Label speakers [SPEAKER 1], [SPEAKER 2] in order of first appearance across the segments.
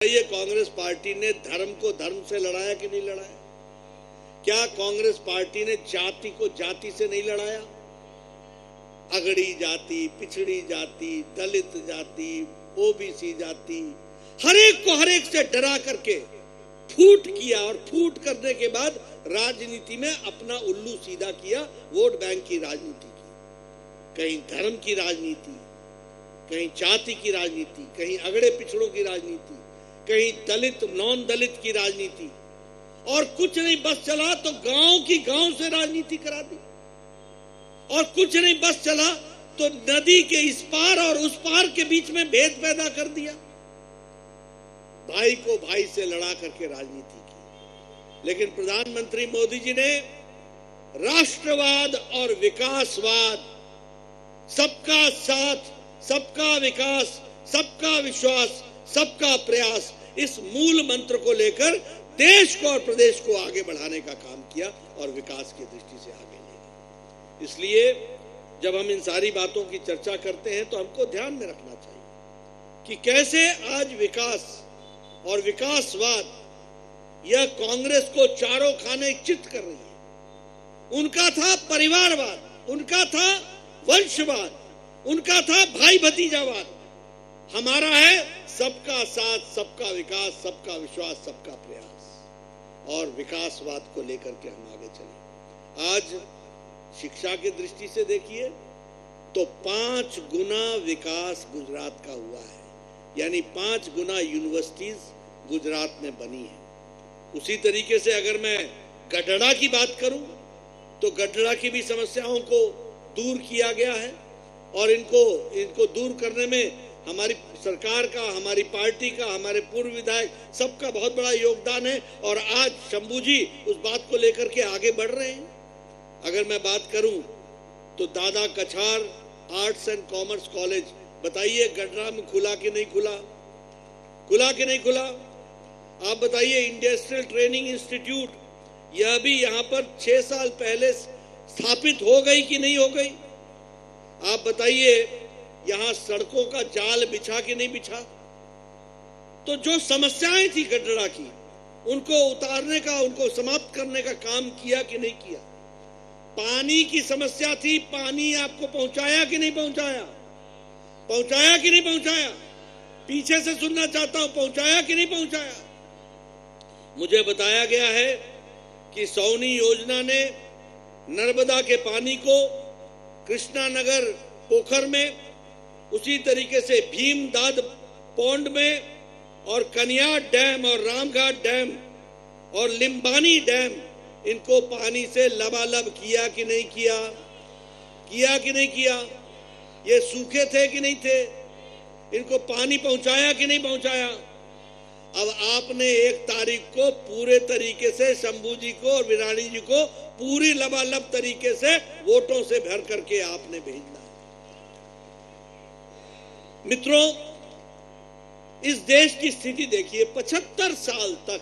[SPEAKER 1] ये कांग्रेस पार्टी ने धर्म को धर्म से लड़ाया कि नहीं लड़ाया? क्या कांग्रेस पार्टी ने जाति को जाति से नहीं लड़ाया? अगड़ी जाति, पिछड़ी जाति, दलित जाति, ओबीसी जाति, हर एक से डरा करके फूट किया और फूट करने के बाद राजनीति में अपना उल्लू सीधा किया। वोट बैंक की राजनीति की, कहीं धर्म की राजनीति, कहीं जाति की राजनीति, कहीं अगड़े पिछड़ों की राजनीति, कहीं दलित नॉन दलित की राजनीति, और कुछ नहीं बस चला तो गांव की गांव से राजनीति करा दी, और कुछ नहीं बस चला तो नदी के इस पार और उस पार के बीच में भेद पैदा कर दिया। भाई को भाई से लड़ा करके राजनीति की। लेकिन प्रधानमंत्री मोदी जी ने राष्ट्रवाद और विकासवाद, सबका साथ, सबका विकास, सबका विश्वास, सबका प्रयास, इस मूल मंत्र को लेकर देश को और प्रदेश को आगे बढ़ाने का काम किया और विकास की दृष्टि से आगे ले गए। इसलिए जब हम इन सारी बातों की चर्चा करते हैं तो हमको ध्यान में रखना चाहिए कि कैसे आज विकास और विकासवाद यह कांग्रेस को चारों खाने चित कर रही है। उनका था परिवारवाद, उनका था वंशवाद, उनका था भाई भतीजावाद। हमारा है सबका साथ, सबका विकास, सबका विश्वास, सबका प्रयास, और विकासवाद को लेकर के हम आगे चले। आज शिक्षा की दृष्टि से देखिए तो 5 गुना विकास गुजरात का हुआ है, यानी 5 गुना यूनिवर्सिटीज गुजरात में बनी है। उसी तरीके से अगर मैं गडड़ा की बात करूं तो गडड़ा की भी समस्याओं को दूर किया गया है, और इनको दूर करने में हमारी सरकार का, हमारी पार्टी का, हमारे पूर्व विधायक सबका बहुत बड़ा योगदान है, और आज शंभू जी उस बात को लेकर के आगे बढ़ रहे हैं। अगर मैं बात करूं तो दादा कछार आर्ट्स एंड कॉमर्स कॉलेज, बताइए गडरा में खुला कि नहीं खुला? खुला कि नहीं खुला? आप बताइए। इंडस्ट्रियल ट्रेनिंग इंस्टीट्यूट, यह भी यहां पर 6 साल पहले स्थापित हो गई कि नहीं हो गई? आप बताइए। यहां सड़कों का जाल बिछा कि नहीं बिछा? तो जो समस्याएं थी गडरा की, उनको उतारने का, उनको समाप्त करने का काम किया कि नहीं किया? पानी की समस्या थी, पानी आपको पहुंचाया कि नहीं पहुंचाया? पहुंचाया कि नहीं पहुंचाया? पीछे से सुनना चाहता हूं, पहुंचाया कि नहीं पहुंचाया? मुझे बताया गया है कि सौनी योजना ने नर्मदा के पानी को कृष्णानगर पोखर में, उसी तरीके से भीमदाद पौंड में, और कन्या डैम और रामघाट डैम और लिंबानी डैम, इनको पानी से लबालब किया कि नहीं किया? किया कि नहीं किया? ये सूखे थे कि नहीं थे? इनको पानी पहुंचाया कि नहीं पहुंचाया? अब आपने 1 तारीख को पूरे तरीके से शंभू जी को और विरानी जी को पूरी लबालब तरीके से वोटों से भर करके आपने भेजना। मित्रों, इस देश की स्थिति देखिए। 75 साल तक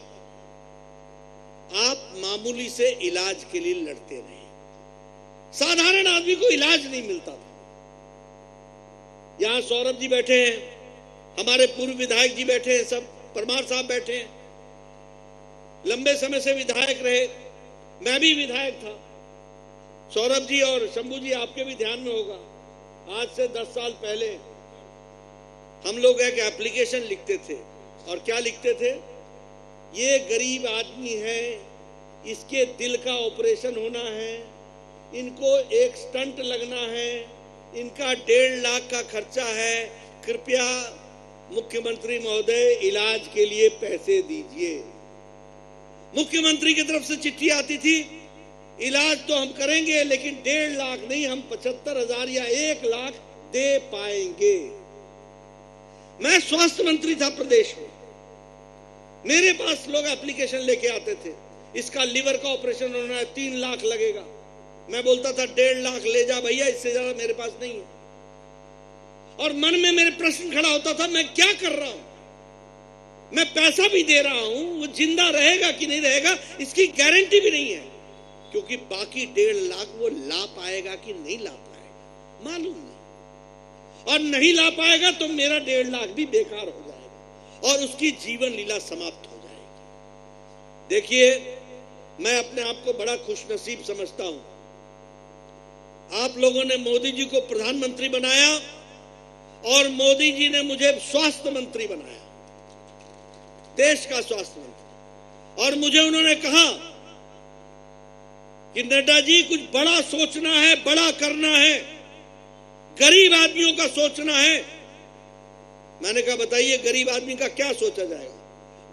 [SPEAKER 1] आप मामूली से इलाज के लिए लड़ते रहे। साधारण आदमी को इलाज नहीं मिलता था। यहां सौरभ जी बैठे हैं, हमारे पूर्व विधायक जी बैठे हैं, सब परमार साहब बैठे हैं, लंबे समय से विधायक रहे। मैं भी विधायक था। सौरभ जी और शंभू जी, आपके भी ध्यान में होगा, आज से 10 साल पहले हम लोग एक एप्लीकेशन लिखते थे, और क्या लिखते थे? ये गरीब आदमी है, इसके दिल का ऑपरेशन होना है, इनको एक स्टंट लगना है, इनका 1.5 लाख का खर्चा है, कृपया मुख्यमंत्री महोदय इलाज के लिए पैसे दीजिए। मुख्यमंत्री की तरफ से चिट्ठी आती थी, इलाज तो हम करेंगे लेकिन 1.5 लाख नहीं, हम 75,000 या 1 लाख दे पाएंगे। मैं स्वास्थ्य मंत्री था प्रदेश में, मेरे पास लोग एप्लीकेशन लेके आते थे, इसका लीवर का ऑपरेशन होना है, 3 लाख लगेगा। मैं बोलता था 1.5 लाख ले जा भैया, इससे ज्यादा मेरे पास नहीं है। और मन में मेरे प्रश्न खड़ा होता था, मैं क्या कर रहा हूं? मैं पैसा भी दे रहा हूं, वो जिंदा रहेगा कि नहीं रहेगा इसकी गारंटी भी नहीं है, क्योंकि बाकी 1.5 लाख वो ला पाएगा कि नहीं ला पाएगा मालूम नहीं, और नहीं ला पाएगा तो मेरा 1.5 लाख भी बेकार हो जाएगा। और उसकी जीवन लीला समाप्त हो जाएगी। देखिए, मैं अपने आप को बड़ा खुशनसीब समझता हूं। आप लोगों ने मोदी जी को प्रधानमंत्री बनाया और मोदी जी ने मुझे स्वास्थ्य मंत्री बनाया, देश का स्वास्थ्य मंत्री। और मुझे उन्होंने कहा कि नड्डा जी, कुछ बड़ा सोचना है, बड़ा करना है, गरीब आदमियों का सोचना है। मैंने कहा, बताइए गरीब आदमी का क्या सोचा जाएगा?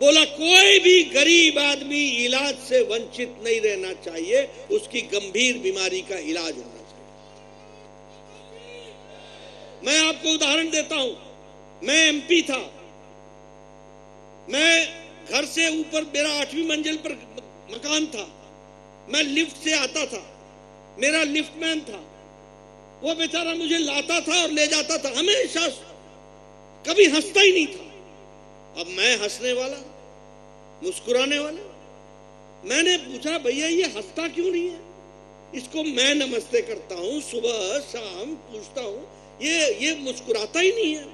[SPEAKER 1] बोला, कोई भी गरीब आदमी इलाज से वंचित नहीं रहना चाहिए, उसकी गंभीर बीमारी का इलाज होना चाहिए। मैं आपको उदाहरण देता हूं। मैं एमपी था, मैं घर से ऊपर, मेरा 8वीं मंजिल पर मकान था, मैं लिफ्ट से आता था, मेरा लिफ्टमैन था, वो बेचारा मुझे लाता था और ले जाता था, हमेशा, कभी हंसता ही नहीं था। अब मैं हंसने वाला, मुस्कुराने वाला। मैंने पूछा, भैया ये हंसता क्यों नहीं है? इसको मैं नमस्ते करता हूं, सुबह शाम पूछता हूं, ये मुस्कुराता ही नहीं है।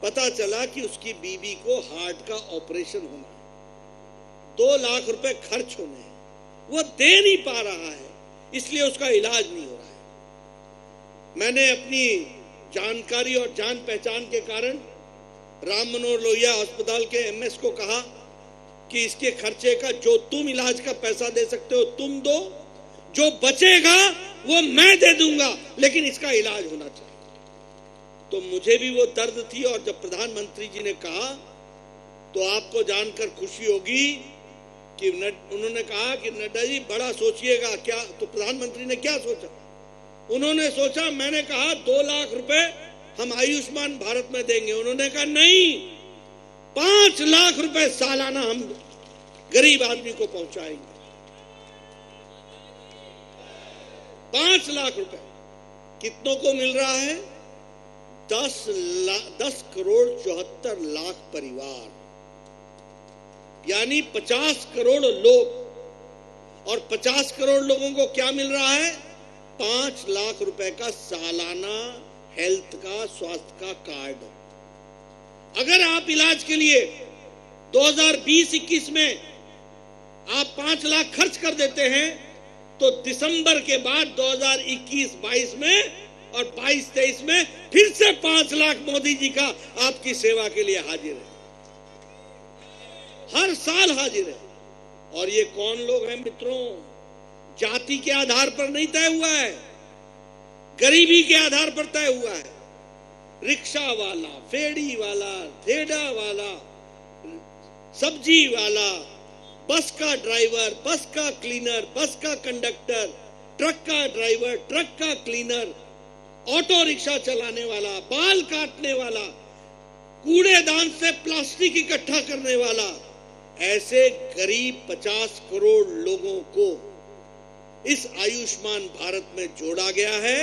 [SPEAKER 1] पता चला कि उसकी बीवी को हार्ट का ऑपरेशन होना है, 2 लाख रुपए खर्च होने हैं, वो दे नहीं पा रहा है, इसलिए उसका इलाज नहीं हो रहा है। मैंने अपनी जानकारी और जान पहचान के कारण राम मनोहर लोहिया अस्पताल के एमएस को कहा कि इसके खर्चे का जो तुम इलाज का पैसा दे सकते हो तुम दो, जो बचेगा वो मैं दे दूंगा, लेकिन इसका इलाज होना चाहिए। तो मुझे भी वो दर्द थी। और जब प्रधानमंत्री जी ने कहा तो आपको जानकर खुशी होगी कि उन्होंने कहा कि नड्डा जी बड़ा सोचिएगा। क्या? तो प्रधानमंत्री ने क्या सोचा? उन्होंने सोचा, मैंने कहा 2 लाख रुपए हम आयुष्मान भारत में देंगे। उन्होंने कहा नहीं, 5 लाख रुपए सालाना हम गरीब आदमी को पहुंचाएंगे। 5 लाख रुपए कितनों को मिल रहा है? 10 करोड़ 74 लाख परिवार, यानी 50 करोड़ लोग। और 50 करोड़ लोगों को क्या मिल रहा है? 5 लाख रुपए का सालाना हेल्थ का, स्वास्थ्य का कार्ड। अगर आप इलाज के लिए 2020-21 में आप 5 लाख खर्च कर देते हैं तो दिसंबर के बाद 2021-22 में और 22-23 में फिर से 5 लाख मोदी जी का आपकी सेवा के लिए हाजिर है, हर साल हाजिर है। और ये कौन लोग हैं मित्रों? जाति के आधार पर नहीं तय हुआ है, गरीबी के आधार पर तय हुआ है। रिक्शा वाला, फेड़ी वाला, ठेला वाला, सब्जी वाला, बस का ड्राइवर, बस का क्लीनर, बस का कंडक्टर, ट्रक का ड्राइवर, ट्रक का क्लीनर, ऑटो रिक्शा चलाने वाला, बाल काटने वाला, कूड़ेदान से प्लास्टिक इकट्ठा करने वाला, ऐसे करीब 50 करोड़ लोगों को इस आयुष्मान भारत में जोड़ा गया है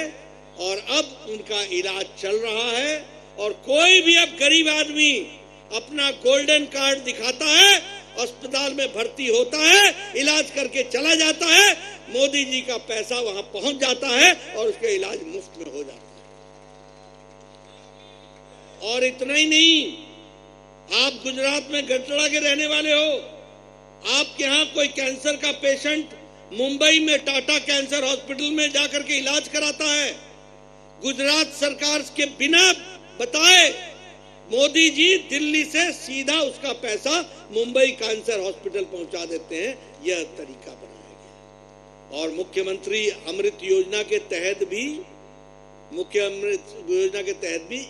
[SPEAKER 1] और अब उनका इलाज चल रहा है। और कोई भी अब गरीब आदमी अपना गोल्डन कार्ड दिखाता है, अस्पताल में भर्ती होता है, इलाज करके चला जाता है, मोदी जी का पैसा वहां पहुंच जाता है और उसका इलाज मुफ्त में हो जाता है। और इतना ही नहीं, आप गुजरात में गटड़ा के रहने वाले हो, आपके यहां कोई कैंसर का पेशेंट मुंबई में टाटा कैंसर हॉस्पिटल में जाकर के इलाज कराता है, गुजरात सरकार के बिना बताए मोदी जी दिल्ली से सीधा उसका पैसा मुंबई कैंसर हॉस्पिटल पहुंचा देते हैं। यह तरीका बनाया गया। और मुख्यमंत्री अमृत योजना के तहत भी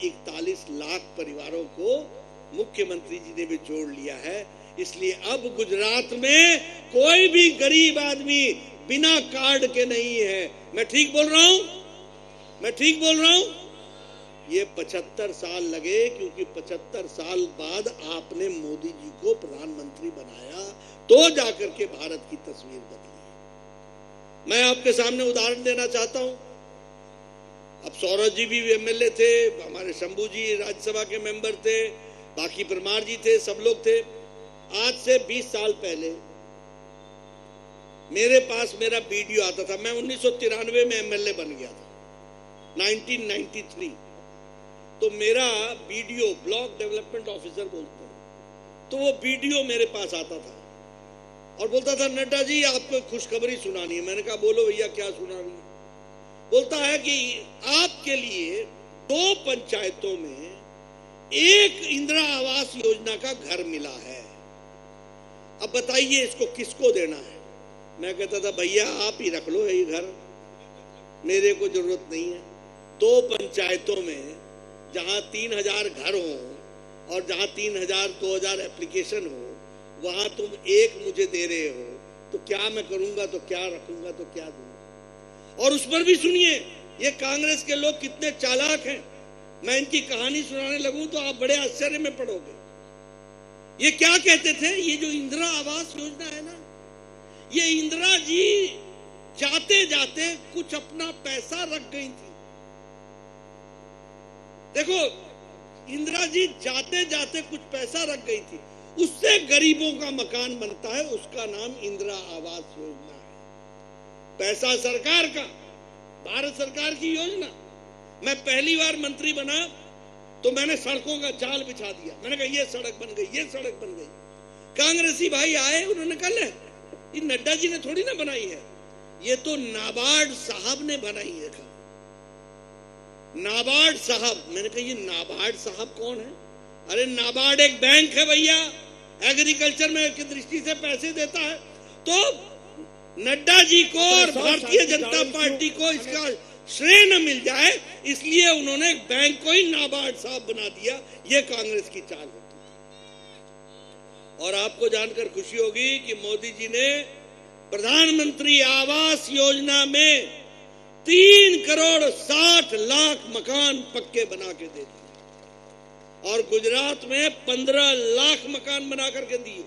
[SPEAKER 1] 41 लाख परिवारों को मुख्यमंत्री जी ने भी जोड़ लिया है। इसलिए अब गुजरात में कोई भी गरीब आदमी बिना कार्ड के नहीं है। मैं ठीक बोल रहा हूं? मैं ठीक बोल रहा हूं? ये 75 साल लगे, क्योंकि 75 साल बाद आपने मोदी जी को प्रधानमंत्री बनाया तो जाकर के भारत की तस्वीर बदली। मैं आपके सामने उदाहरण देना चाहता हूं। अब सौरभ जी भी एमएलए थे, हमारे शंभू जी राज्यसभा के मेंबर थे, बाकी परमार जी थे, सब लोग थे। आज से 20 साल पहले मेरे पास मेरा वीडियो आता था। मैं 1993 में एमएलए बन गया था, 1993। तो मेरा वीडियो, ब्लॉक डेवलपमेंट ऑफिसर बोलते हैं, तो वो वीडियो मेरे पास आता था और बोलता था, नड्डा जी आपको खुशखबरी सुनानी है। मैंने कहा बोलो भैया क्या सुनानी है। बोलता है कि आपके लिए 2 पंचायतों में एक इंदिरा आवास योजना का घर मिला है, अब बताइए इसको किसको देना है। मैं कहता था भैया आप ही रख लो ये घर, मेरे को जरूरत नहीं है। 2 पंचायतों में जहां 3000 घर हो और जहां 2000 एप्लीकेशन हो, वहां तुम एक मुझे दे रहे हो, तो क्या मैं करूंगा, तो क्या रखूंगा, तो क्या दूंगा। और उस पर भी सुनिए ये कांग्रेस के लोग कितने चालाक हैं। मैं इनकी कहानी सुनाने लगूं तो आप बड़े आश्चर्य में पड़ोगे। ये क्या कहते थे, ये जो इंदिरा आवास योजना है ना, ये इंदिरा जी जाते जाते कुछ अपना पैसा रख गई थी। देखो, इंदिरा जी जाते जाते कुछ पैसा रख गई थी, उससे गरीबों का मकान बनता है, उसका नाम इंदिरा आवास योजना है। पैसा सरकार का, भारत सरकार की योजना। मैं पहली बार मंत्री बना तो मैंने सड़कों का जाल बिछा दिया। मैंने कहा ये सड़क बन गई, ये सड़क बन गई। कांग्रेसी भाई आए, उन्होंने कहा ले ये नड्डा जी ने थोड़ी ना बनाई है, ये तो नाबार्ड साहब ने बनाई है। नाबार्ड साहब। मैंने कहा ये नाबार्ड साहब कौन है? अरे नाबार्ड एक बैंक है भैया, एग्रीकल्चर में की दृष्टि से पैसे देता है। तो नड्डा जी को और भारतीय जनता पार्टी को इसका श्रेय न मिल जाए, इसलिए उन्होंने बैंक को ही नाबार्ड साहब बना दिया। ये कांग्रेस की चाल होती है। और आपको जानकर खुशी होगी कि मोदी जी ने प्रधानमंत्री आवास योजना में 3 करोड़ 60 लाख मकान पक्के बना के दे दिए और गुजरात में 15 लाख मकान बना करके दिए।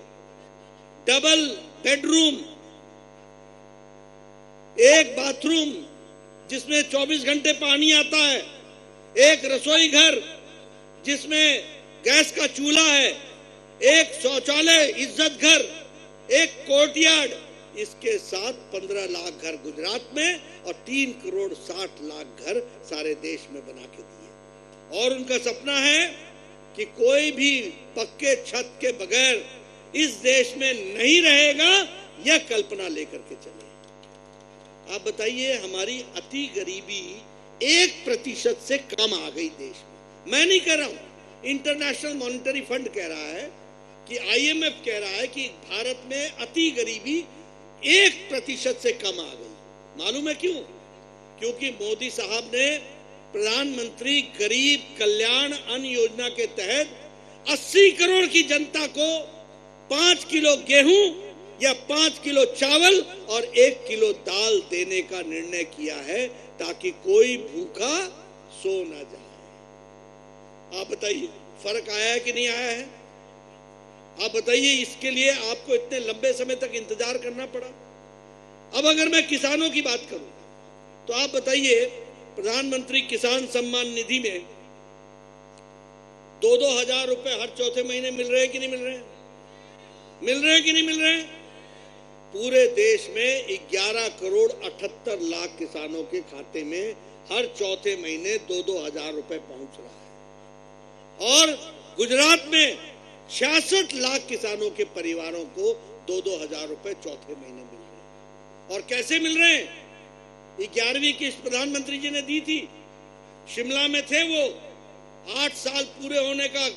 [SPEAKER 1] डबल बेडरूम, एक बाथरूम जिसमें 24 घंटे पानी आता है, एक रसोई घर जिसमें गैस का चूल्हा है, एक शौचालय इज्जत घर, एक कोर्टयार्ड, इसके साथ 15 लाख घर गुजरात में और 3 करोड़ 60 लाख घर सारे देश में बना के दिए। और उनका सपना है कि कोई भी पक्के छत के बगैर इस देश में नहीं रहेगा, यह कल्पना लेकर के चले। आप बताइए, हमारी अति गरीबी 1% से कम आ गई देश में। मैं नहीं कह रहा हूं, इंटरनेशनल मॉनेटरी फंड कह रहा है कि IMF कह रहा है कि भारत में अति गरीबी 1% से कम आ गई। मालूम है क्यों? क्योंकि मोदी साहब ने प्रधानमंत्री गरीब कल्याण अन्न योजना के तहत 80 करोड़ की जनता को 5 किलो गेहूं या 5 किलो चावल और 1 किलो दाल देने का निर्णय किया है, ताकि कोई भूखा सो ना जाए। आप बताइए फर्क आया है कि नहीं आया है? आप बताइए, इसके लिए आपको इतने लंबे समय तक इंतजार करना पड़ा। अब अगर मैं किसानों की बात करूं तो आप बताइए, प्रधानमंत्री किसान सम्मान निधि में 2-2 हजार रुपए हर चौथे महीने मिल रहे हैं कि नहीं मिल रहे हैं? मिल रहे हैं कि नहीं मिल रहे हैं? पूरे देश में 11 करोड़ 78 लाख किसानों के खाते में हर चौथे महीने 2-2 हजार रुपए पहुंच रहा है। और गुजरात में 66 लाख किसानों के परिवारों को 2-2 हजार रुपए चौथे महीने मिल रहे हैं। और कैसे मिल रहे हैं? 11वीं किस्त प्रधानमंत्री जी ने दी थी। शिमला में थे वो, 8 साल पूरे होने का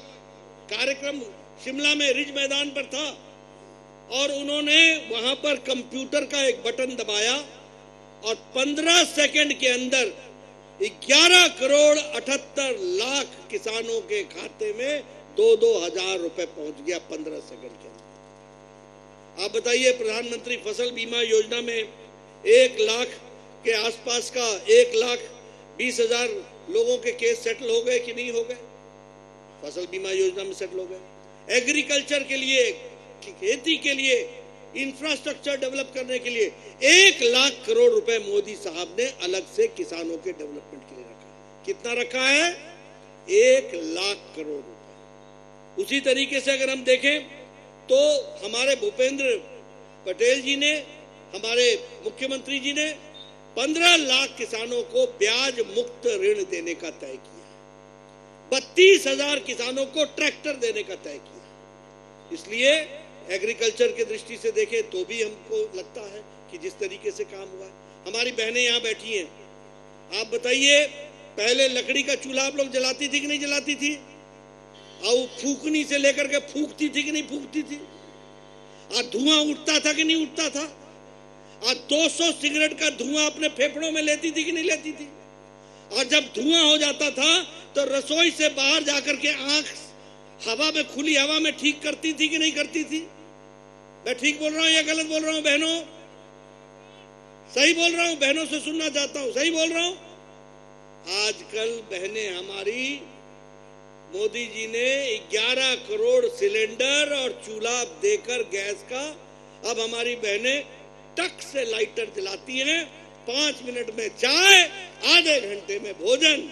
[SPEAKER 1] कार्यक्रम शिमला में रिज मैदान पर था और उन्होंने वहां पर कंप्यूटर का एक बटन दबाया और 15 सेकंड के अंदर 11 करोड़ 78 लाख किसानों के खाते में 2-2 हजार रुपए पहुंच गया 15 सेकंड के अंदर। आप बताइए, प्रधानमंत्री फसल बीमा योजना में 1 लाख के आसपास का 1,20,000 लोगों के केस सेटल हो गए कि नहीं हो गए? फसल बीमा योजना में सेटल हो गए। एग्रीकल्चर के लिए, खेती के लिए, इंफ्रास्ट्रक्चर डेवलप करने के लिए 1 लाख करोड़ रुपए मोदी साहब ने अलग से किसानों के डेवलपमेंट के लिए रखा। कितना रखा है? 1 लाख करोड़ रुपए। उसी तरीके से अगर हम देखें तो हमारे भूपेंद्र पटेल जी ने, हमारे मुख्यमंत्री जी ने 15 लाख किसानों को ब्याज मुक्त ऋण देने का तय किया। 32,000 किसानों को ट्रैक्टर देने का तय किया। इसलिए एग्रीकल्चर की दृष्टि से देखें तो भी हमको लगता है कि जिस तरीके से काम हुआ है। हमारी बहनें यहाँ बैठी हैं, आप बताइए पहले लकड़ी का चूल्हा आप लोग जलाती थी कि नहीं जलाती थी? और फूकनी से लेकर के फूकती थी कि नहीं फूकती थी? और धुआं उठता था कि नहीं उठता था? और 200 सिगरेट का धुआं अपने फेफड़ों में लेती थी कि नहीं लेती थी? और जब धुआं हो जाता था तो रसोई से बाहर जाकर के आंख हवा में, खुली हवा में ठीक करती थी कि नहीं करती थी? मैं ठीक बोल रहा हूं या गलत बोल रहा हूं बहनों? सही बोल रहा हूं? बहनों से सुनना चाहता हूं, सही बोल रहा हूं? आजकल बहनें हमारी, मोदी जी ने 11 करोड़ सिलेंडर और चूल्हा देकर गैस का, अब हमारी बहनें टक से लाइटर जलाती हैं, 5 मिनट में चाय, आधे घंटे में भोजन,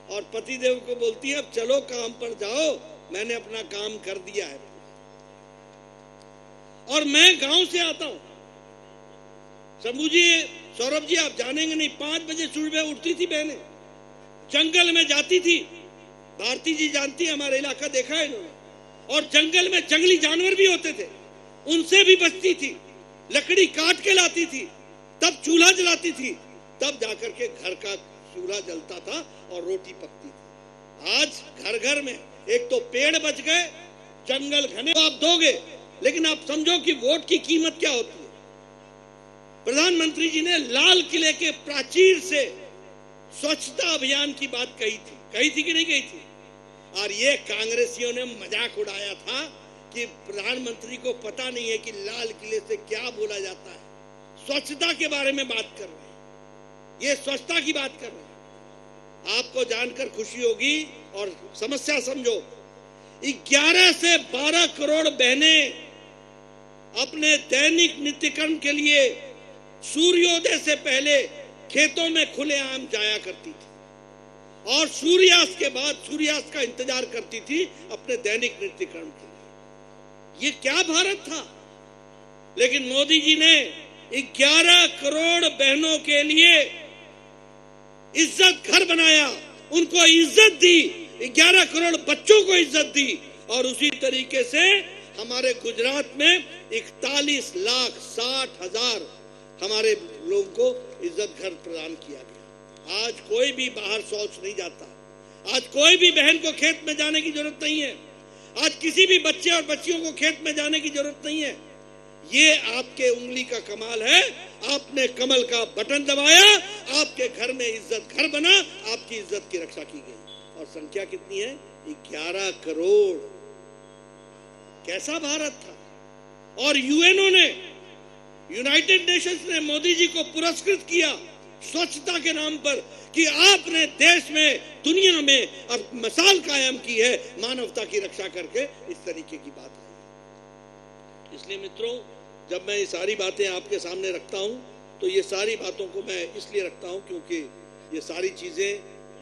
[SPEAKER 1] और पतिदेव को बोलती है अब चलो काम पर जाओ, मैंने अपना काम कर दिया है। और मैं गांव से आता हूं, शंभू जी, सौरभ जी, आप जानेंगे नहीं, 5 बजे सुबह उठती थी बहनें, जंगल में जाती थी। भारती जी जानती है, हमारा इलाका देखा है इन्होंने, और जंगल में जंगली जानवर भी होते थे, उनसे भी बचती थी, लकड़ी काट के लाती थी, तब चूल्हा जलाती थी, तब जाकर के घर का चूल्हा जलता था और रोटी पकती थी। आज घर घर में एक तो पेड़ बच गए, जंगल घने, तो आप दोगे, लेकिन आप समझो कि वोट की कीमत क्या होती है। प्रधानमंत्री जी ने लाल किले के प्राचीर से स्वच्छता अभियान की बात कही थी कि नहीं कही थी? और ये कांग्रेसियों ने मजाक उड़ाया था कि प्रधानमंत्री को पता नहीं है कि लाल किले से क्या बोला जाता है। स्वच्छता के बारे में बात कर रहे हैं, ये स्वच्छता की बात कर रहे हैं। आपको जानकर खुशी होगी और समस्या समझो, 11 से 12 करोड़ बहनें अपने दैनिक नित्यकर्म के लिए सूर्योदय से पहले खेतों में खुलेआम जाया करती थी और सूर्यास्त के बाद सूर्यास्त का इंतजार करती थी अपने दैनिक नित्यकर्म के लिए। ये क्या भारत था? लेकिन मोदी जी ने 11 करोड़ बहनों के लिए इज्जत घर बनाया, उनको इज्जत दी, 11 करोड़ बच्चों को इज्जत दी, और उसी तरीके से हमारे गुजरात में 41,60,000 हमारे लोगों को इज्जत घर प्रदान किया गया। आज कोई भी बाहर शौच नहीं जाता, आज कोई भी बहन को खेत में जाने की जरूरत नहीं है, आज किसी भी बच्चे और बच्चियों को खेत में जाने की जरूरत नहीं है। ये आपके उंगली का कमाल है, आपने कमल का बटन दबाया, आपके घर में इज्जत घर बना, आपकी इज्जत की रक्षा की गई। और संख्या कितनी है? 11 करोड़। कैसा भारत था? और यूएनओ ने, यूनाइटेड नेशंस ने मोदी जी को पुरस्कृत किया स्वच्छता के नाम पर कि आपने देश में, दुनिया में अब मिसाल कायम की है मानवता की रक्षा करके। इस तरीके की बात है। इसलिए मित्रों, जब मैं ये सारी बातें आपके सामने रखता हूं तो ये सारी बातों को मैं इसलिए रखता हूं क्योंकि ये सारी चीजें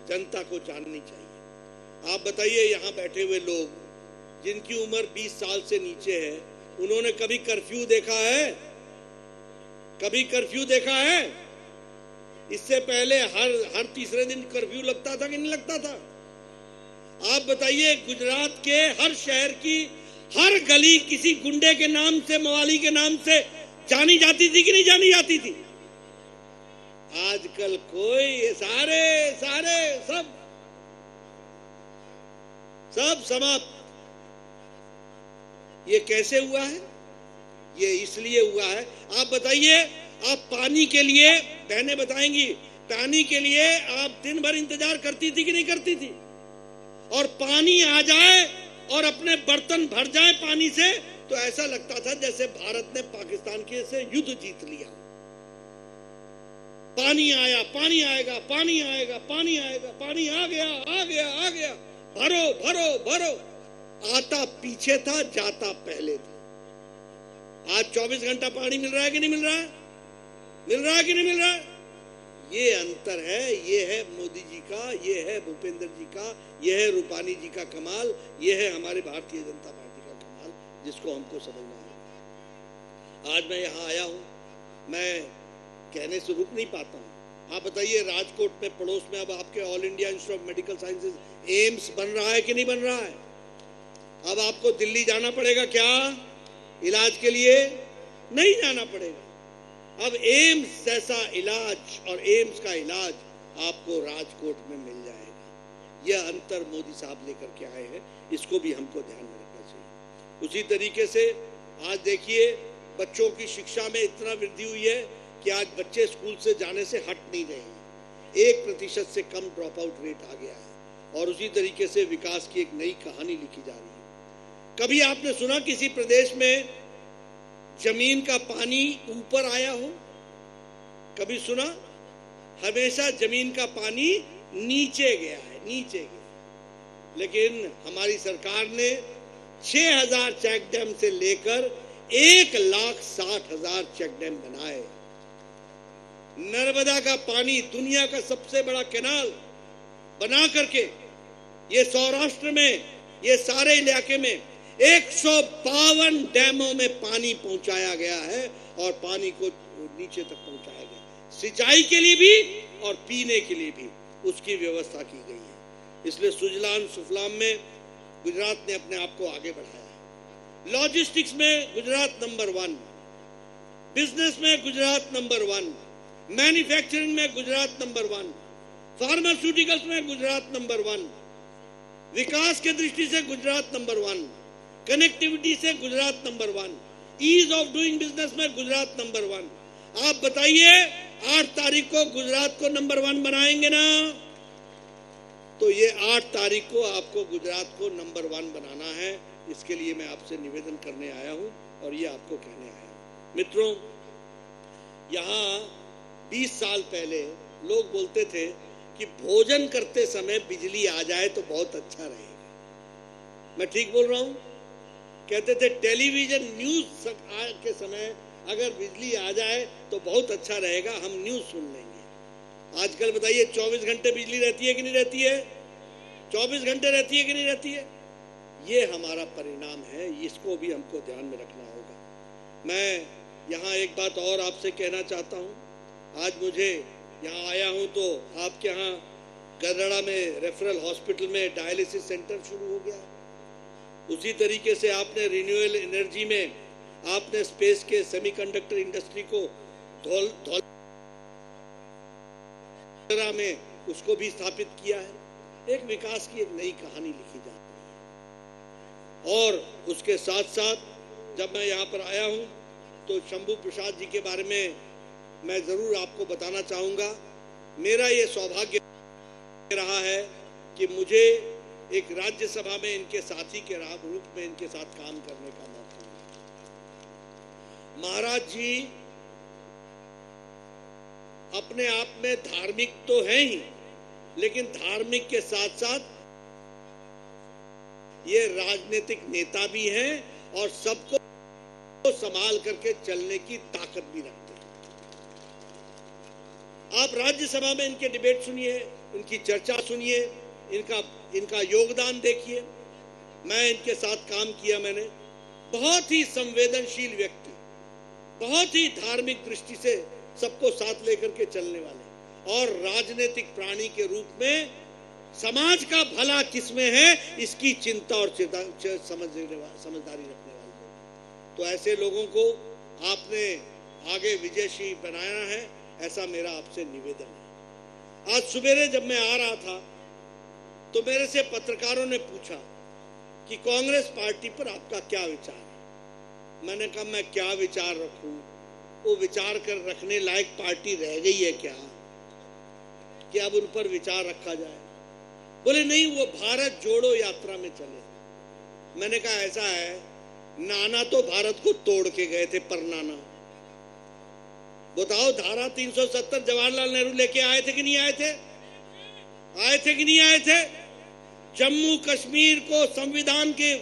[SPEAKER 1] जनता को जाननी चाहिए। आप बताइए, यहाँ बैठे हुए लोग जिनकी उम्र 20 साल से नीचे है, उन्होंने कभी कर्फ्यू देखा है? कभी कर्फ्यू देखा है? इससे पहले हर तीसरे दिन कर्फ्यू लगता था कि नहीं लगता था? आप बताइए, गुजरात के हर शहर की हर गली किसी गुंडे के नाम से, मवाली के नाम से जानी जाती थी कि नहीं जानी जाती थी? आजकल कोई, ये सारे सब समाप्त। ये कैसे हुआ है? ये इसलिए हुआ है। आप बताइए, आप पानी के लिए, बहनें बताएंगी, पानी के लिए आप दिन भर इंतजार करती थी कि नहीं करती थी? और पानी आ जाए और अपने बर्तन भर जाए पानी से तो ऐसा लगता था जैसे भारत ने पाकिस्तान के से युद्ध जीत लिया। पानी आया, पानी आएगा, पानी आएगा, पानी आएगा, पानी आ गया, भरो भरो भरो। आता पीछे था, जाता पहले था। आज 24 घंटा पानी मिल रहा है कि नहीं मिल रहा है? मिल रहा है कि नहीं मिल रहा है? ये अंतर है। ये है मोदी जी का, ये है भूपेंद्र जी का, ये है रूपानी जी का कमाल, ये है हमारे भारतीय जनता पार्टी का कमाल, जिसको हमको समझना है। आज मैं यहाँ आया हूँ, मैं कहने से रुक नहीं पाता हूँ। आप बताइए, राजकोट में पड़ोस में अब आपके all India institute of medical sciences AIIMS बन रहा है कि नहीं बन रहा है? अब आपको दिल्ली जाना पड़ेगा क्या इलाज के लिए? नहीं जाना पड़ेगा। अब एम्स जैसा इलाज और एम्स का इलाज आपको राजकोट में मिल जाएगा। यह अंतर मोदी साहब लेकर के आए हैं, इसको भी हमको ध्यान में रखना चाहिए। उसी तरीके से आज देखिए बच्चों की शिक्षा में इतना वृद्धि हुई है कि आज बच्चे स्कूल से जाने से हट नहीं रहे हैं। 1% से कम ड्रॉप आउट रेट आ गया है और उसी तरीके से विकास की एक नई कहानी लिखी जा रही है। कभी आपने सुना किसी प्रदेश में जमीन का पानी ऊपर आया हो? कभी सुना? हमेशा जमीन का पानी नीचे गया है, नीचे गया। लेकिन हमारी सरकार ने 6000 चेक डैम से लेकर 1,60,000 चेक डैम बनाए। नर्मदा का पानी, दुनिया का सबसे बड़ा कैनाल बना करके ये सौराष्ट्र में, ये सारे इलाके में 152 डैमों में पानी पहुंचाया गया है और पानी को नीचे तक पहुंचाया गया। सिंचाई के लिए भी और पीने के लिए भी उसकी व्यवस्था की गई है। इसलिए सुजलाम सुफलाम में गुजरात ने अपने आप को आगे बढ़ाया है। लॉजिस्टिक्स में गुजरात नंबर 1, बिजनेस में गुजरात नंबर 1, मैन्युफैक्चरिंग में गुजरात नंबर 1, फार्मास्यूटिकल्स में गुजरात नंबर 1, विकास के दृष्टि से गुजरात नंबर 1, कनेक्टिविटी से Gujarat number 1, ease of doing business में गुजरात नंबर 1। आप बताइए 8 तारीख को गुजरात को नंबर 1 बनाएंगे ना? तो ये 8 तारीख को आपको गुजरात को नंबर 1 बनाना है। इसके लिए मैं आपसे निवेदन करने आया हूं और ये आपको कहने आया हूं। मित्रों, यहां 20 साल पहले लोग बोलते थे कि भोजन करते समय बिजली आ जाए तो बहुत अच्छा रहेगा। मैं ठीक बोल रहा हूं? कहते थे टेलीविजन न्यूज के समय अगर बिजली आ जाए तो बहुत अच्छा रहेगा, हम न्यूज सुन लेंगे। आजकल बताइए 24 घंटे बिजली रहती है कि नहीं रहती है? 24 घंटे रहती है कि नहीं रहती है? ये हमारा परिणाम है, इसको भी हमको ध्यान में रखना होगा। मैं यहाँ एक बात और आपसे कहना चाहता हूँ। आज मुझे यहाँ आया हूँ तो आपके यहाँ गरड़ा में रेफरल हॉस्पिटल में डायलिसिस सेंटर शुरू हो गया। उसी तरीके से आपने रिन्यूएबल एनर्जी में आपने स्पेस के सेमीकंडक्टर इंडस्ट्री को धौलरा में उसको भी स्थापित किया है। एक विकास की एक नई कहानी लिखी जा रही है। और उसके साथ साथ जब मैं यहाँ पर आया हूँ तो शंभू प्रसाद जी के बारे में मैं जरूर आपको बताना चाहूंगा। मेरा ये सौभाग्य रहा है कि मुझे एक राज्यसभा में इनके साथी के रूप में इनके साथ काम करने का मौका मिला। महाराज जी अपने आप में धार्मिक तो हैं ही, लेकिन धार्मिक के साथ साथ ये राजनीतिक नेता भी हैं और सबको संभाल करके चलने की ताकत भी रखते हैं। आप राज्यसभा में इनके डिबेट सुनिए, इनकी चर्चा सुनिए, इनका योगदान देखिए। मैं इनके साथ काम किया, मैंने बहुत ही संवेदनशील व्यक्ति, बहुत ही धार्मिक दृष्टि से सबको साथ लेकर के चलने वाले और राजनीतिक प्राणी के रूप में समाज का भला किसमें है इसकी चिंता और समझदारी रखने वाले लोग। तो ऐसे लोगों को आपने आगे विजयशी बनाया है, ऐसा मेरा आपसे निवेदन है। आज सुबेरे जब मैं आ रहा था तो मेरे से पत्रकारों ने पूछा कि कांग्रेस पार्टी पर आपका क्या विचार है। मैंने कहा मैं क्या विचार रखूं, वो विचार कर रखने लायक पार्टी रह गई है क्या कि अब उन पर विचार रखा जाए? बोले नहीं, वो भारत जोड़ो यात्रा में चले। मैंने कहा ऐसा है, नाना तो भारत को तोड़ के गए थे, पर नाना बताओ धारा 370 जवाहरलाल नेहरू लेके आए थे कि नहीं आए थे? आए थे कि नहीं आए थे? जम्मू कश्मीर को संविधान के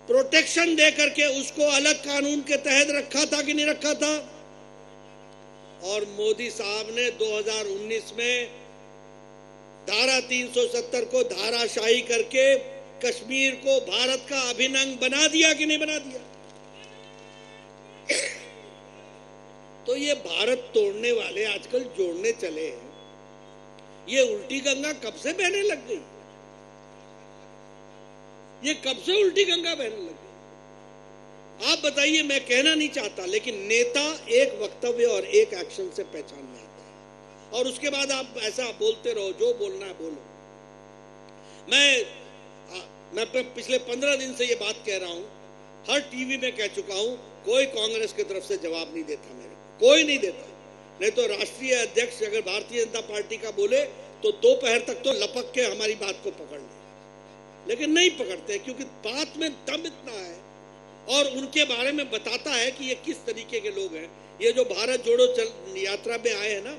[SPEAKER 1] प्रोटेक्शन दे करके उसको अलग कानून के तहत रखा था कि नहीं रखा था? और मोदी साहब ने 2019 में धारा 370 को धाराशाही करके कश्मीर को भारत का अभिन्न अंग बना दिया कि नहीं बना दिया? तो ये भारत तोड़ने वाले आजकल जोड़ने चले हैं। ये उल्टी गंगा कब से बहने लग गई? ये कब से उल्टी गंगा बहने लगी? आप बताइए, मैं कहना नहीं चाहता, लेकिन नेता एक वक्तव्य और एक एक्शन से पहचान में आता है, और उसके बाद आप ऐसा बोलते रहो, जो बोलना है बोलो। मैं पिछले 15 दिन से ये बात कह रहा हूं, हर टीवी में कह चुका हूं, कोई कांग्रेस की तरफ से जवाब नहीं देता मेरे को, कोई नहीं देता। नहीं तो राष्ट्रीय अध्यक्ष अगर भारतीय जनता पार्टी का बोले तो दोपहर तक तो लपक के हमारी बात को पकड़ ले, लेकिन नहीं पकड़ते, क्योंकि बात में दम इतना है और उनके बारे में बताता है कि ये किस तरीके के लोग हैं। ये जो भारत जोड़ो यात्रा में आए हैं ना,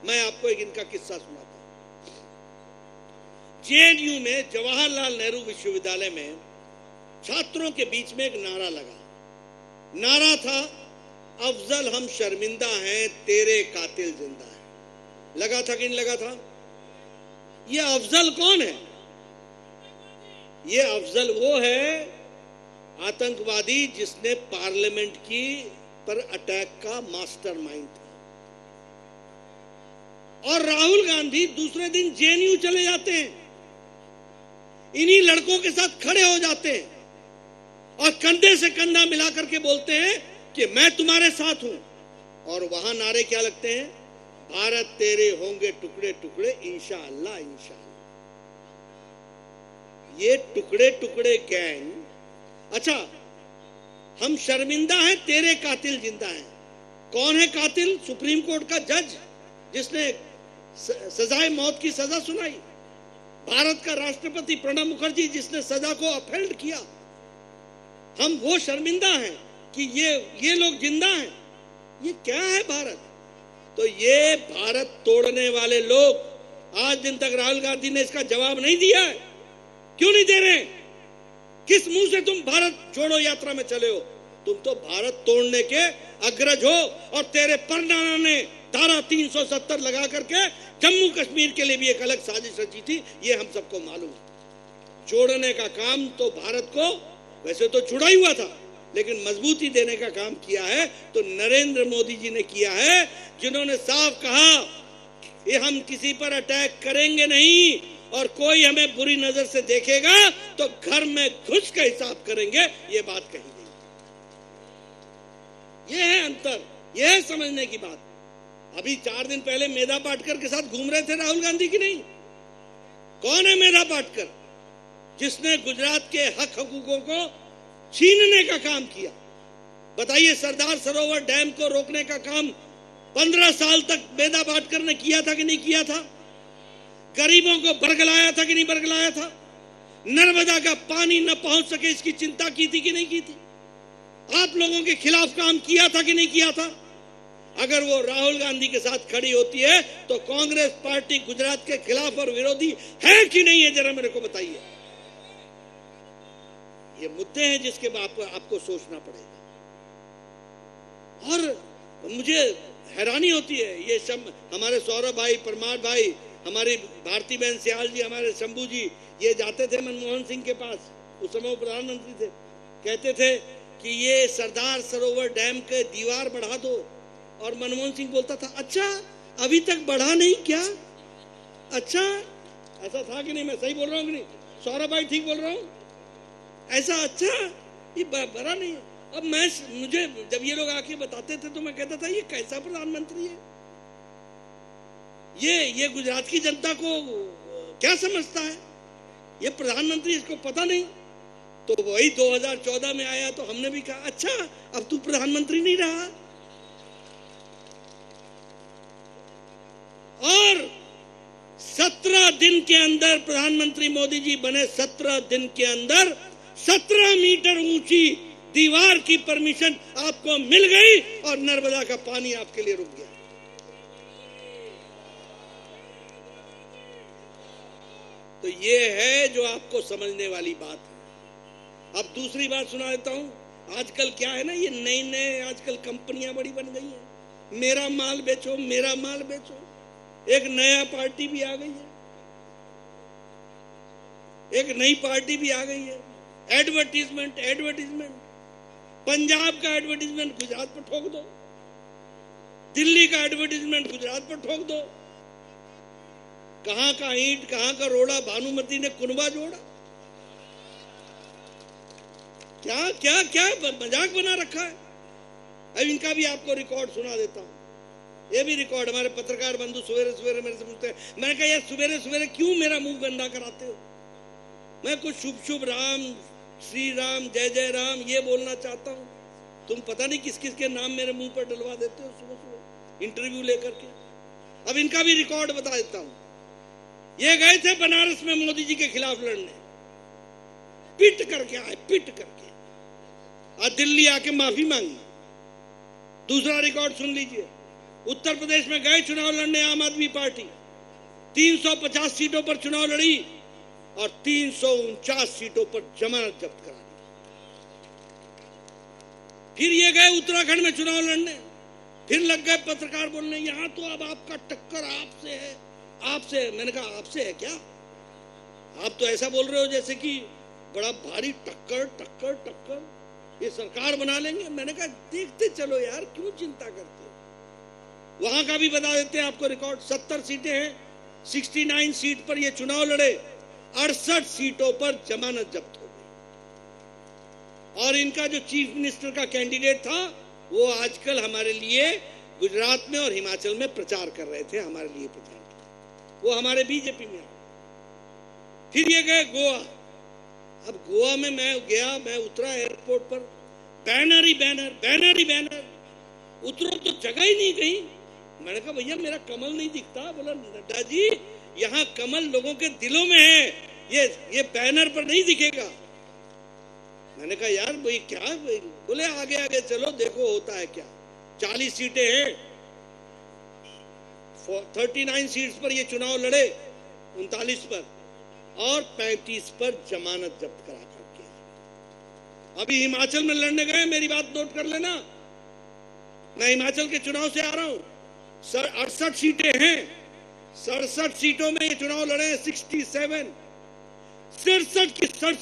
[SPEAKER 1] मैं आपको एक इनका किस्सा सुनाता हूं। जेएनयू में जवाहरलाल नेहरू विश्वविद्यालय में छात्रों के बीच में एक नारा लगा। नारा था, अफजल हम शर्मिंदा हैं, तेरे कातिल जिंदा है। लगा था कि नहीं लगा था? ये अफजल कौन है? ये अफजल वो है आतंकवादी जिसने पार्लियामेंट की पर अटैक का मास्टरमाइंड था। और राहुल गांधी दूसरे दिन जेएनयू चले जाते हैं, इन्हीं लड़कों के साथ खड़े हो जाते हैं और कंधे से कंधा मिला करके बोलते हैं कि मैं तुम्हारे साथ हूं। और वहां नारे क्या लगते हैं? भारत तेरे होंगे टुकड़े टुकड़े, इंशाअल्लाह इंशाअल्लाह। ये टुकड़े टुकड़े गैंग, अच्छा हम शर्मिंदा हैं, तेरे कातिल जिंदा हैं। कौन है कातिल? सुप्रीम कोर्ट का जज जिसने सजाए मौत की सजा सुनाई, भारत का राष्ट्रपति प्रणब मुखर्जी जिसने सजा को अपहेल्ड किया। हम वो शर्मिंदा हैं कि ये लोग जिंदा हैं। ये क्या है भारत? तो ये भारत तोड़ने वाले लोग, आज दिन तक राहुल गांधी ने इसका जवाब नहीं दिया है। क्यों नहीं दे रहे? किस मुंह से तुम भारत छोड़ो यात्रा में चले हो? तुम तो भारत तोड़ने के अग्रज हो, और तेरे परनाना ने धारा 370 लगा करके जम्मू कश्मीर के लिए भी एक अलग साजिश रची थी, ये हम सबको मालूम है। जोड़ने का काम तो भारत को वैसे तो छुड़ा ही हुआ था, लेकिन मजबूती देने का काम किया है तो नरेंद्र मोदी जी ने किया है, जिन्होंने साफ कहा कि हम किसी पर अटैक करेंगे नहीं, और कोई हमें बुरी नजर से देखेगा तो घर में घुस के हिसाब करेंगे। ये बात कही गई। ये है अंतर, ये है समझने की बात। अभी 4 दिन पहले मेधा पाटकर के साथ घूम रहे थे राहुल गांधी की नहीं? कौन है मेधा पाटकर? जिसने गुजरात के हक हकूकों को छीनने का काम किया। बताइए, सरदार सरोवर डैम को रोकने का काम 15 साल तक मेधा पाटकर ने किया था कि नहीं किया था? गरीबों को बरगलाया था कि नहीं बरगलाया था? नर्मदा का पानी न पहुंच सके इसकी चिंता की थी कि नहीं की थी? आप लोगों के खिलाफ काम किया था कि नहीं किया था? अगर वो राहुल गांधी के साथ खड़ी होती है तो कांग्रेस पार्टी गुजरात के खिलाफ और विरोधी है कि नहीं है? जरा मेरे को बताइए। ये मुद्दे हैं जिसके आपको सोचना पड़ेगा। और मुझे हैरानी होती है, ये हमारे सौरभ भाई, परमार भाई, हमारी भारती बहन सियाल जी, हमारे शंभू जी, ये जाते थे मनमोहन सिंह के पास, उस समय वो प्रधानमंत्री थे, कहते थे कि ये सरदार सरोवर डैम के दीवार बढ़ा दो, और मनमोहन सिंह बोलता था, अच्छा अभी तक बढ़ा नहीं क्या? अच्छा, ऐसा था कि नहीं? मैं सही बोल रहा हूँ कि नहीं? सौरभ भाई ठीक बोल रहा हूँ? ऐसा, अच्छा ये बढ़ा नहीं है। अब मुझे जब ये लोग आके बताते थे तो मैं कहता था, ये कैसा प्रधानमंत्री है? ये गुजरात की जनता को क्या समझता है? ये प्रधानमंत्री, इसको पता नहीं। तो वही 2014 में आया तो हमने भी कहा, अच्छा अब तू प्रधानमंत्री नहीं रहा। और 17 दिन के अंदर प्रधानमंत्री मोदी जी बने, 17 दिन के अंदर 17 मीटर ऊंची दीवार की परमिशन आपको मिल गई और नर्मदा का पानी आपके लिए रुक गया। तो ये है जो आपको समझने वाली बात है। अब दूसरी बात सुना देता हूं। आजकल क्या है ना, ये नई आजकल कंपनियां बड़ी बन गई हैं, मेरा माल बेचो, मेरा माल बेचो। एक नया पार्टी भी आ गई है, एक नई पार्टी भी आ गई है, एडवर्टीजमेंट। पंजाब का एडवर्टीजमेंट गुजरात पर ठोक दो, दिल्ली का एडवर्टीजमेंट गुजरात पर ठोक दो। कहां का ईंट, कहां का रोड़ा भानुमति ने कुनबा जोड़ा। क्या क्या क्या मजाक बना रखा है। अब इनका भी आपको रिकॉर्ड सुना देता हूं। ये भी रिकॉर्ड, हमारे पत्रकार बंधु सवेरे सवेरे मेरे से पूछते हैं, मैंने कहा यार सवेरे सवेरे क्यों मेरा मुंह गंदा कराते हो? मैं कुछ शुभ शुभ राम श्री राम जय जय राम ये बोलना चाहता हूं, तुम पता नहीं किस किस के नाम मेरे मुंह पर डलवा देते हो सुबह सुबह इंटरव्यू लेकर के। अब इनका भी रिकॉर्ड बता देता हूं। ये गए थे बनारस में मोदी जी के खिलाफ लड़ने, पिट करके आए, पिट करके आज दिल्ली आके माफी मांगी। दूसरा रिकॉर्ड सुन लीजिए, उत्तर प्रदेश में गए चुनाव लड़ने आम आदमी पार्टी, 350 सीटों पर चुनाव लड़ी और 349 सीटों पर जमानत जब्त करा दी। फिर ये गए उत्तराखंड में चुनाव लड़ने, फिर लग गए पत्रकार बोलने यहां तो अब आपका टक्कर आपसे है, आपसे। मैंने कहा आपसे है क्या? आप तो ऐसा बोल रहे हो जैसे कि बड़ा भारी टक्कर टक्कर टक्कर ये सरकार बना लेंगे। मैंने कहा देखते चलो यार, क्यों चिंता करते हो। वहां का भी बता देते हैं आपको रिकॉर्ड, 70 सीटें हैं, 69 सीट पर ये चुनाव लड़े, 68 सीटों पर जमानत जब्त हो गई। और इनका जो चीफ मिनिस्टर का कैंडिडेट था वो आजकल हमारे लिए गुजरात में और हिमाचल में प्रचार कर रहे थे, हमारे लिए प्रचार, वो हमारे बीजेपी में। फिर ये गए गोवा। अब गोवा में मैं गया, मैं उतरा एयरपोर्ट पर, बैनर ही बैनर, बैनर ही बैनर, उतरो तो जगह ही नहीं कहीं। मैंने कहा भैया मेरा कमल नहीं दिखता। बोला नड्डा जी यहाँ कमल लोगों के दिलों में है, ये बैनर पर नहीं दिखेगा। मैंने कहा यार भाई क्या? बोले आगे आगे चलो देखो होता है क्या। 40 सीटें हैं, 39 सीट्स पर ये चुनाव लड़े, 39 पर, और 35 पर जमानत जब्त करा करके। अभी हिमाचल में लड़ने गए, मेरी बात नोट कर लेना, मैं हिमाचल के चुनाव से आ रहा हूं। 68 सीटें हैं, 67 सीटों में ये चुनाव लड़े, 67, 67 की 67